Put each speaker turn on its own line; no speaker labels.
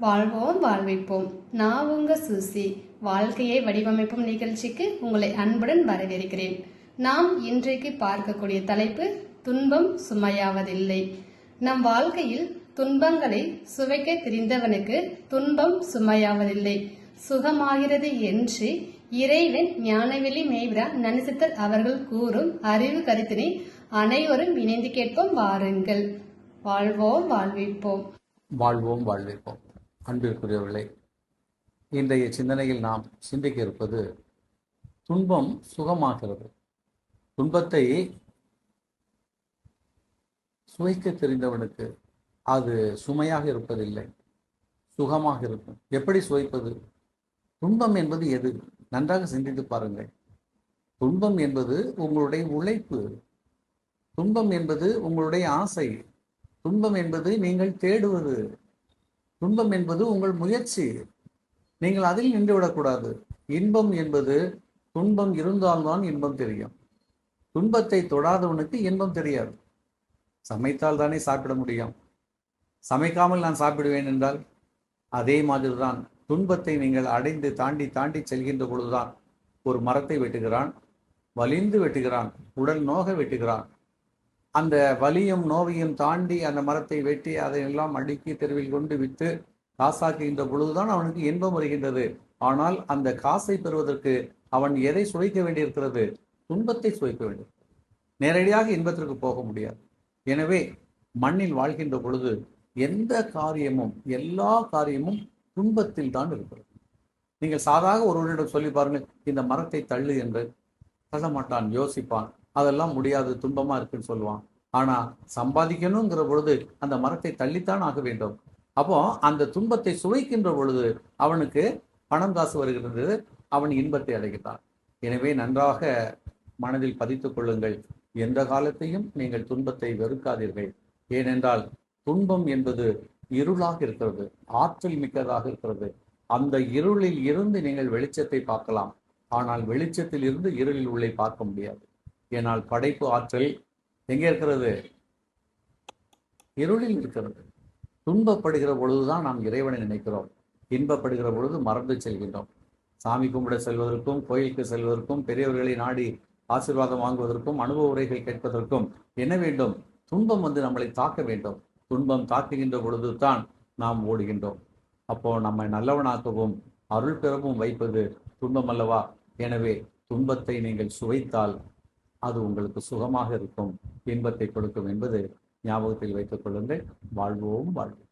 வாழ்வோம் வாழ்விப்போம். நான் உங்க சூசி. வாழ்க்கையை வடிவமைப்பும் நிகழ்ச்சிக்கு உங்களை அன்புடன் வரவேற்கிறேன். நாம் இன்றைக்கு பார்க்கக்கூடிய தலைப்பு துன்பம் சுமையாவதில்லை. நம் வாழ்க்கையில் துன்பங்களை சுவைக்க தெரிந்தவனுக்கு துன்பம் சுமையாவதில்லை, சுகமாகிறது என்று இறைவன் ஞானவெளி மேய்விரா நனிசித்தர் அவர்கள் கூறும் அறிவு கருத்தினை அனைவரும் இணைந்து கேட்போம் வாருங்கள். வாழ்வோம் வாழ்விப்போம்.
வாழ்வோம் வாழ்விப்போம். அன்பிற்குரியவர்களே, இன்றைய சிந்தனையில் நாம் சிந்திக்க இருப்பது துன்பம் சுகமாகிறது. துன்பத்தை சுவைக்க தெரிந்தவனுக்கு அது சுமையாக இருப்பதில்லை, சுகமாக இருக்கும். எப்படி சுவைப்பது? துன்பம் என்பது எது? நன்றாக சிந்தித்து பாருங்கள். துன்பம் என்பது உங்களுடைய உழைப்பு, துன்பம் என்பது உங்களுடைய ஆசை, துன்பம் என்பது நீங்கள் தேடுவது, துன்பம் என்பது உங்கள் முயற்சி. நீங்கள் அதில் நின்றுவிடக்கூடாது. இன்பம் என்பது துன்பம் இருந்தால்தான் இன்பம் தெரியும். துன்பத்தை தொடாதவனுக்கு இன்பம் தெரியாது. சமைத்தால் தானே சாப்பிட முடியும். சமைக்காமல் நான் சாப்பிடுவேன் என்றால் அதே மாதிரிதான் துன்பத்தை நீங்கள் அடைந்து தாண்டி தாண்டி செல்கின்ற பொழுதுதான் ஒரு மரத்தை வெட்டுகிறான், வலிந்து வெட்டுகிறான், உடல் நோக வெட்டுகிறான். அந்த வலியும் நோவையும் தாண்டி அந்த மரத்தை வெட்டி அதையெல்லாம் அடுக்கி தெருவில் கொண்டு விட்டு காசாக்குகின்ற பொழுதுதான் அவனுக்கு இன்பம் வருகின்றது. ஆனால் அந்த காசை பெறுவதற்கு அவன் எதை சுவைக்க வேண்டியிருக்கிறது? துன்பத்தை சுவைக்க வேண்டும். நேரடியாக இன்பத்திற்கு போக முடியாது. எனவே மண்ணில் வாழ்கின்ற பொழுது எந்த காரியமும் எல்லா காரியமும் துன்பத்தில் தான் இருக்கிறது. நீங்கள் சாதாக ஒருவரிடம் சொல்லி பாருங்கள், இந்த மரத்தை தள்ளு என்று. தள்ள மாட்டான், யோசிப்பான். அதெல்லாம் முடியாது, துன்பமா இருக்குன்னு சொல்லுவான். ஆனா சம்பாதிக்கணுங்கிற பொழுது அந்த மரத்தை தள்ளித்தான் ஆக வேண்டும். அப்போ அந்த துன்பத்தை சுவைக்கின்ற பொழுது அவனுக்கு பணம் காசு வருகிறது, அவன் இன்பத்தை அடைகிறான். எனவே நன்றாக மனதில் பதித்துக் கொள்ளுங்கள், எந்த காலத்தையும் நீங்கள் துன்பத்தை வெறுக்காதீர்கள். ஏனென்றால் துன்பம் என்பது இருளாக இருக்கிறது, ஆற்றல் மிக்கதாக இருக்கிறது. அந்த இருளில் இருந்து நீங்கள் வெளிச்சத்தை பார்க்கலாம். ஆனால் வெளிச்சத்தில் இருந்து இருளில் உள்ளே பார்க்க முடியாது. ஏனால் படைப்பு ஆற்றல் எங்கே இருக்கிறது? இருளில் இருக்கிறது. துன்பப்படுகிற பொழுதுதான் நாம் இறைவனை நினைக்கிறோம். இன்பப்படுகிற பொழுது மறந்து செல்கின்றோம். சாமி கும்பிட செல்வதற்கும், கோயிலுக்கு செல்வதற்கும், பெரியவர்களை நாடி ஆசீர்வாதம் வாங்குவதற்கும், அனுபவ உரைகள் கேட்பதற்கும் என்ன வேண்டும்? துன்பம் வந்து நம்மளை தாக்க வேண்டும். துன்பம் தாக்குகின்ற பொழுது தான் நாம் ஓடுகின்றோம். அப்போ நம்மை நல்லவனாக்கவும் அருள் பெறவும் வைப்பது துன்பம் அல்லவா? எனவே துன்பத்தை நீங்கள் சுவைத்தால் அது உங்களுக்கு சுகமாக இருக்கும், இன்பத்தை கொடுக்கும் என்பது ஞாபகத்தில் வைத்துக் கொள்ளுங்கள். வாழ்வோம் வாழ்வோம்.